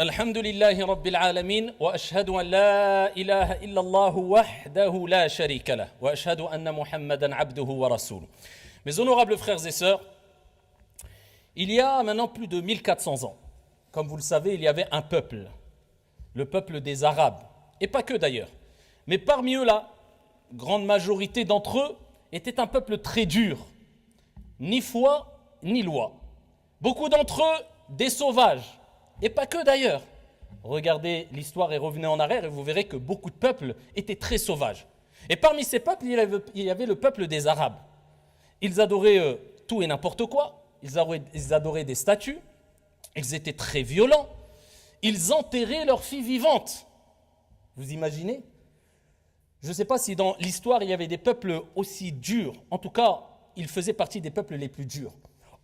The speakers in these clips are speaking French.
الحمد لله رب العالمين وأشهد أن لا إله إلا الله وحده لا شريك له وأشهد أن محمدا عبده ورسوله. Mes honorables frères et sœurs, il y a maintenant plus de 1400 ans, comme vous le savez, il y avait un peuple, le peuple des Arabes, et pas que d'ailleurs. Mais parmi eux, la grande majorité d'entre eux était un peuple très dur, ni foi, ni loi. Beaucoup d'entre eux, des sauvages, et pas que d'ailleurs. Regardez l'histoire et revenez en arrière et vous verrez que beaucoup de peuples étaient très sauvages. Et parmi ces peuples, il y avait le peuple des Arabes. Ils adoraient tout et n'importe quoi, ils adoraient des statues, ils étaient très violents, ils enterraient leurs filles vivantes. Vous imaginez ? Je ne sais pas si dans l'histoire il y avait des peuples aussi durs. En tout cas, ils faisaient partie des peuples les plus durs.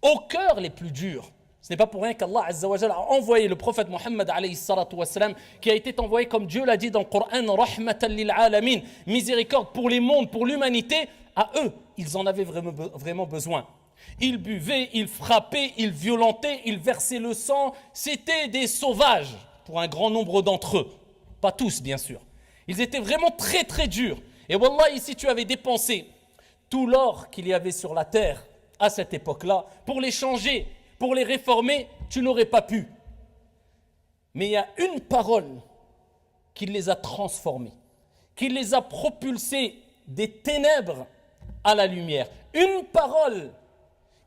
Au cœur les plus durs. Ce n'est pas pour rien qu'Allah Azza wa Jalla a envoyé le prophète Mohammed alayhi salatu wa salam, qui a été envoyé comme Dieu l'a dit dans le Coran, rahmatan lil alamin, miséricorde pour les mondes, pour l'humanité. À eux, ils en avaient vraiment besoin. Ils buvaient, ils frappaient, ils violentaient, ils versaient le sang. C'était des sauvages pour un grand nombre d'entre eux. Pas tous, bien sûr. Ils étaient vraiment très très durs. Et wallah, si tu avais dépensé tout l'or qu'il y avait sur la terre à cette époque-là pour les changer, pour les réformer, tu n'aurais pas pu. Mais il y a une parole qui les a transformés, qui les a propulsés des ténèbres à la lumière. Une parole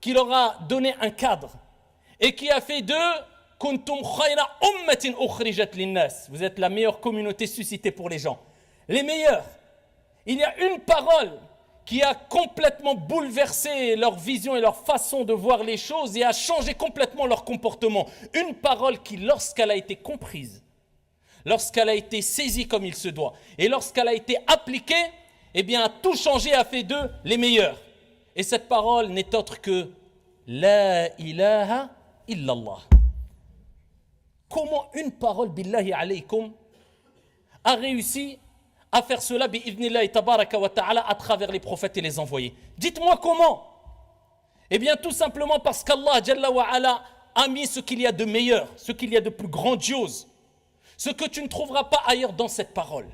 qui leur a donné un cadre et qui a fait d'eux kuntum khayra ummatin ukhrijat linnas. Vous êtes la meilleure communauté suscitée pour les gens. Les meilleurs. Il y a une parole qui a complètement bouleversé leur vision et leur façon de voir les choses et a changé complètement leur comportement. Une parole qui, lorsqu'elle a été comprise, lorsqu'elle a été saisie comme il se doit, et lorsqu'elle a été appliquée, eh bien, a tout changé, a fait d'eux les meilleurs. Et cette parole n'est autre que La ilaha illallah. Comment une parole, billahi alaykum, a réussi à faire cela bi'idhnillahi tabaraka wa ta'ala à travers les prophètes et les envoyés. Dites-moi comment. Eh bien tout simplement parce qu'Allah Jalla wa ala a mis ce qu'il y a de meilleur, ce qu'il y a de plus grandiose, ce que tu ne trouveras pas ailleurs dans cette parole.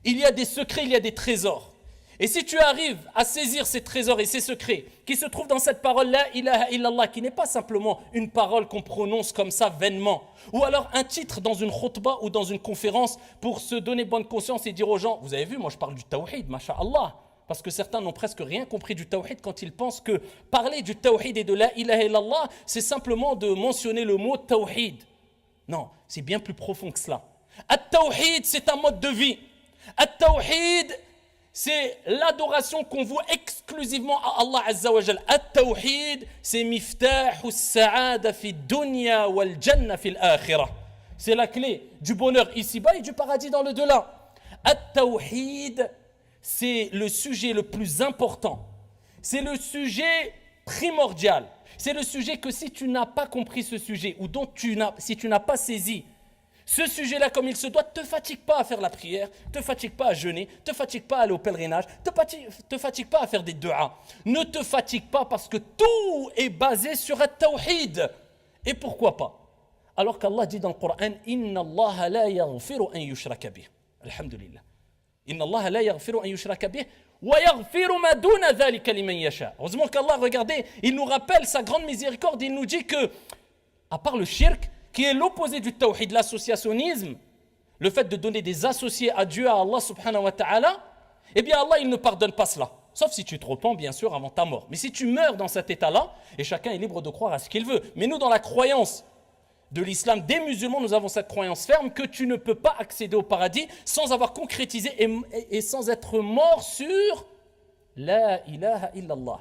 Il y a des secrets, il y a des trésors. Et si tu arrives à saisir ces trésors et ces secrets qui se trouvent dans cette parole La ilaha illallah, qui n'est pas simplement une parole qu'on prononce comme ça vainement, ou alors un titre dans une khutbah ou dans une conférence pour se donner bonne conscience et dire aux gens, vous avez vu, moi je parle du tawhid, masha'Allah, parce que certains n'ont presque rien compris du tawhid quand ils pensent que parler du tawhid et de La ilaha illallah, c'est simplement de mentionner le mot tawhid. Non, c'est bien plus profond que cela. At-tawhid, c'est un mode de vie. At-tawhid, c'est l'adoration qu'on voue exclusivement à Allah Azza wa Jal. At-tawhid, c'est miftahu as-sa'ada fi dunya wal janna fi al-akhirah. C'est la clé du bonheur ici-bas et du paradis dans le delà. At-tawhid, c'est le sujet le plus important. C'est le sujet primordial. C'est le sujet que si tu n'as pas compris ce sujet ou si tu n'as pas saisi ce sujet-là comme il se doit, te fatigue pas à faire la prière, te fatigue pas à jeûner, te fatigue pas à aller au pèlerinage, te fatigue pas à faire des du'as. Ne te fatigue pas parce que tout est basé sur at-tawhid. Et pourquoi pas? Alors qu'Allah dit dans le Coran, Inna Allah la yaghfiru an yushraka bih. Alhamdulillah. Inna Allah la yaghfiru an yushraka bih. Wa yaghfiru ma duna dhalika liman yasha. Heureusement qu'Allah, regardez, il nous rappelle sa grande miséricorde, il nous dit que, à part le shirk, qui est l'opposé du tawhid, l'associationnisme, le fait de donner des associés à Dieu, à Allah subhanahu wa ta'ala, eh bien Allah, il ne pardonne pas cela. Sauf si tu te repens, bien sûr, avant ta mort. Mais si tu meurs dans cet état-là, et chacun est libre de croire à ce qu'il veut. Mais nous, dans la croyance de l'islam, des musulmans, nous avons cette croyance ferme que tu ne peux pas accéder au paradis sans avoir concrétisé et sans être mort sur La ilaha illallah.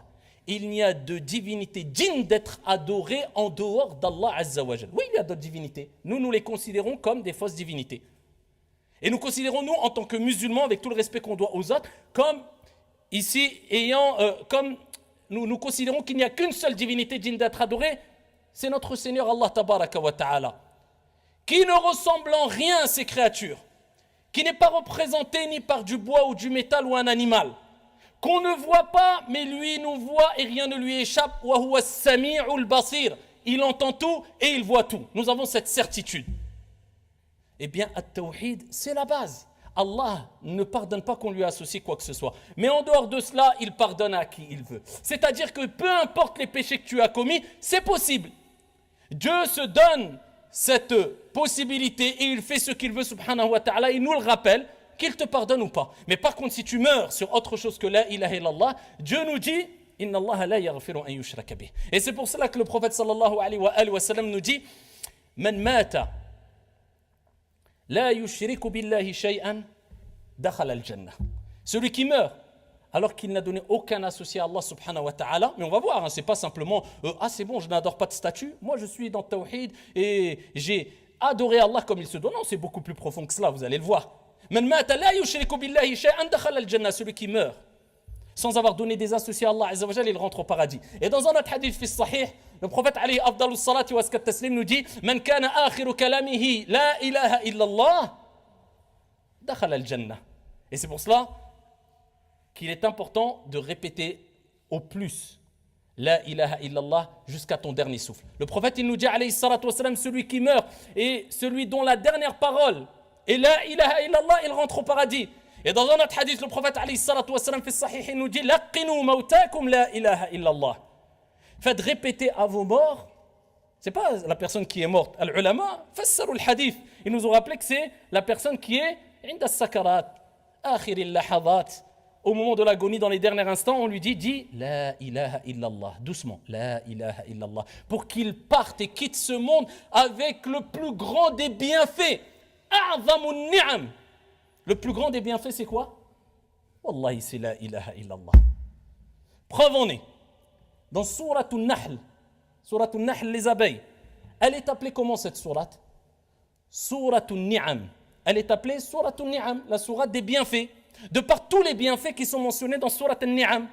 Il n'y a de divinité digne d'être adorée en dehors d'Allah Azza wa Jal. Oui, il y a d'autres divinités. Nous les considérons comme des fausses divinités. Et nous considérons, nous, en tant que musulmans, avec tout le respect qu'on doit aux autres, comme ici, comme nous considérons qu'il n'y a qu'une seule divinité digne d'être adorée, c'est notre Seigneur Allah Tabaraka wa Ta'ala, qui ne ressemble en rien à ces créatures, qui n'est pas représenté ni par du bois ou du métal ou un animal, qu'on ne voit pas, mais lui nous voit et rien ne lui échappe. Wa huwa as-sami'ul basir. Il entend tout et il voit tout. Nous avons cette certitude. Eh bien, at-tawhid, c'est la base. Allah ne pardonne pas qu'on lui associe quoi que ce soit. Mais en dehors de cela, il pardonne à qui il veut. C'est-à-dire que peu importe les péchés que tu as commis, c'est possible. Dieu se donne cette possibilité et il fait ce qu'il veut, subhanahu wa ta'ala, il nous le rappelle, qu'il te pardonne ou pas. Mais par contre, si tu meurs sur autre chose que la ilaha illallah, Dieu nous dit Inna Allah la yaghfiru an yushraka bih. Et c'est pour cela que le prophète sallallahu alayhi wa sallam nous dit Man mata la yushriku billahi shay'an dakhala al-jannah. Celui qui meurt alors qu'il n'a donné aucun associé à Allah subhanahu wa ta'ala, mais on va voir, hein, c'est pas simplement c'est bon, je n'adore pas de statut, moi je suis dans Tawhid et j'ai adoré Allah comme il se doit. Non, c'est beaucoup plus profond que cela, vous allez le voir. Man mata la yushriku billahi shay'an dakhala al-jannah. Celui qui meurt sans avoir donné des associés à Allah azza wa jalla, il rentre au paradis. Et dans un autre hadith fi sahih, le prophète alayhi afdalus salati wa askat taslim nous dit Man kana akhiru kalamihi la ilaha illallah dakhala al-jannah. Et c'est pour cela qu'il est important de répéter au plus La ilaha illallah jusqu'à ton dernier souffle. Le prophète il nous dit alayhi salatu wa salam, celui qui meurt et celui dont la dernière parole est La ilaha illallah, il rentre au paradis. Et dans un autre hadith, le prophète alayhi salatu wa salam fi sahih, il nous dit Laqinu mawtakum la ilaha illallah. Faites répéter à vos morts, c'est pas la personne qui est morte. Al-ulama fassaru al-hadith. Ils nous ont rappelé que c'est la personne qui est inda as-sakarat, akhir al-lahadat. Au moment de l'agonie, dans les derniers instants, on lui dit La ilaha illallah, doucement, La ilaha illallah, pour qu'il parte et quitte ce monde avec le plus grand des bienfaits. A'zamun ni'am. Le plus grand des bienfaits, c'est quoi? Wallahi, c'est La ilaha illallah. Preuve en est. Dans Surat An-Nahl, les abeilles, elle est appelée comment cette sourate? Surat An-Ni'am. Elle est appelée Surat An-Ni'am, la sourate des bienfaits. De par tous les bienfaits qui sont mentionnés dans Surat An-Ni'am.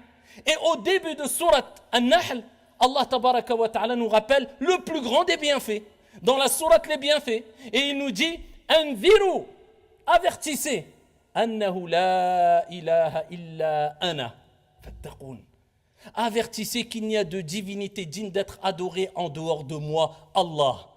Et au début de Surat An-Nahl, Allah tabaraka wa ta'ala nous rappelle le plus grand des bienfaits. Dans la sourate les bienfaits. Et il nous dit Anziru, avertissez Annahu la ilaha illa ana fattaqun. Avertissez qu'il n'y a de divinité digne d'être adorée en dehors de moi, Allah.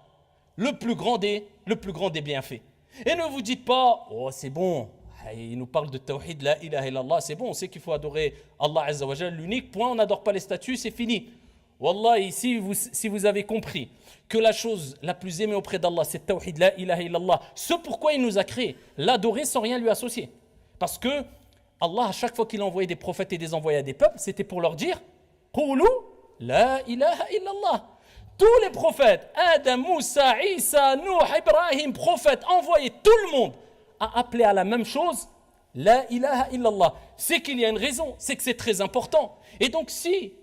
Le plus grand des bienfaits. Et ne vous dites pas, oh c'est bon, il nous parle de tawhid, la ilaha illallah, c'est bon, on sait qu'il faut adorer Allah azza wa jalla, l'unique point, on n'adore pas les statues, c'est fini. Wallahi, si vous avez compris que la chose la plus aimée auprès d'Allah, c'est tawhid, la ilaha illallah, ce pourquoi il nous a créé, l'adorer sans rien lui associer. Parce que Allah, à chaque fois qu'il envoyait des prophètes et des envoyés à des peuples, c'était pour leur dire Qulu la ilaha illallah. Tous les prophètes, Adam, Moussa, Isa, Nuh, Ibrahim, prophètes, envoyés, tout le monde a appelé à la même chose, La ilaha illallah. C'est qu'il y a une raison, c'est que c'est très important. Et donc si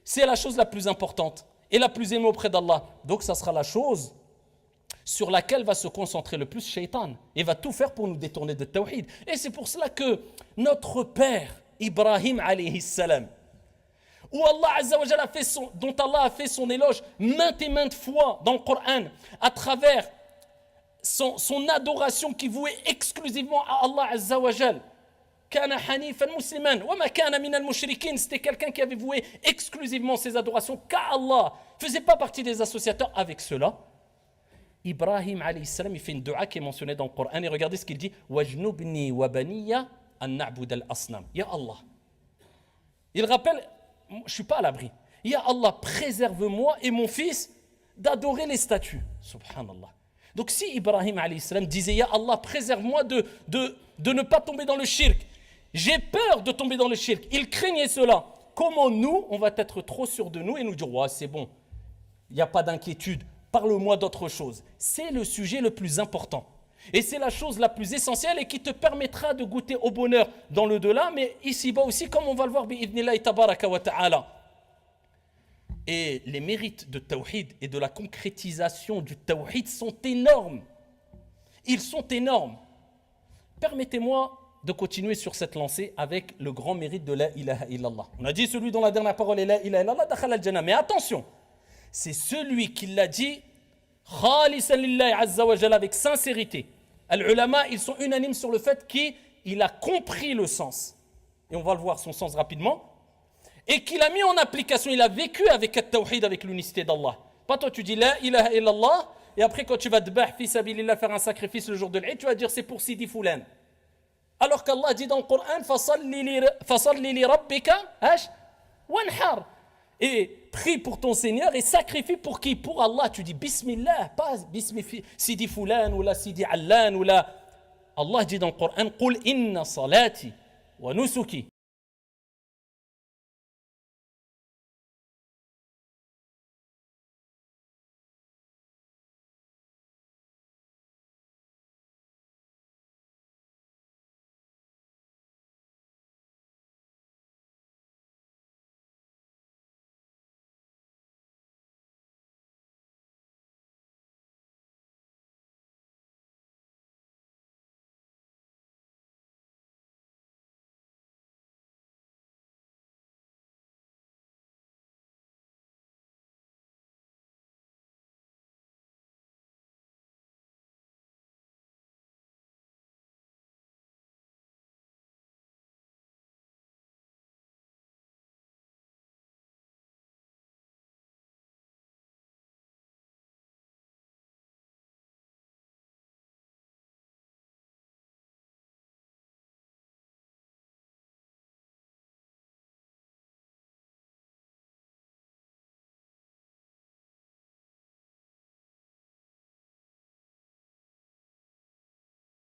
c'est la chose la plus importante et la plus aimée auprès d'Allah, donc ça sera la chose sur laquelle va se concentrer le plus Shaitan et va tout faire pour nous détourner de Tawhid. Et c'est pour cela que notre père, Ibrahim alayhi salam, où Allah Azza wa Jalla dont Allah a fait son éloge maintes et maintes fois dans le Coran, à travers son adoration qui vouait exclusivement à Allah Azza wa Jalla. Kana hanifan musliman wa ma kana minal mushrikin, c'était quelqu'un qui avait voué exclusivement ses adorations qu'à Allah, faisait pas partie des associateurs avec cela. Ibrahim alayhi salam, il fait une dua qui est mentionnée dans le Coran et regardez ce qu'il dit Wajnubni wa baniya an na'bud al-asnam. Ya Allah. Il rappelle, je suis pas à l'abri. Ya Allah, préserve-moi et mon fils d'adorer les statues. Subhanallah. Donc si Ibrahim alayhi salam disait Ya Allah, préserve-moi de ne pas tomber dans le shirk. J'ai peur de tomber dans le shirk. Il craignait cela. Comment nous, on va être trop sûrs de nous et nous dire ouais, c'est bon, il n'y a pas d'inquiétude. Parle-moi d'autre chose. C'est le sujet le plus important. Et c'est la chose la plus essentielle et qui te permettra de goûter au bonheur dans le delà, mais ici-bas aussi, comme on va le voir, bi'idhnillahi tabaraka wa ta'ala. Et les mérites de Tawhid et de la concrétisation du Tawhid sont énormes. Ils sont énormes. Permettez-moi de continuer sur cette lancée avec le grand mérite de la ilaha illallah. On a dit celui dont la dernière parole est la ilaha illallah, dakhala al-jannah. Mais attention, c'est celui qui l'a dit khalisan lillahi azza wa jalla, avec sincérité. Al-ulama, ils sont unanimes sur le fait qu'il a compris le sens. Et on va le voir son sens rapidement. Et qu'il a mis en application, il a vécu avec le tawhid, avec l'unicité d'Allah. Pas toi tu dis la ilaha illallah, Et après, quand tu vas te battre, fils sabilillah, faire un sacrifice le jour de l'Eid, tu vas dire c'est pour Sidi Foulan. Alors qu'Allah dit dans le Coran, fasalli li rabbika wanhar. Et prie pour ton Seigneur et sacrifie pour qui? Pour Allah. Tu dis Bismillah, pas Bismi Sidi Foulan ou la Sidi Allan ou la. Allah dit dans le Coran, Qul inna salati wa nusuki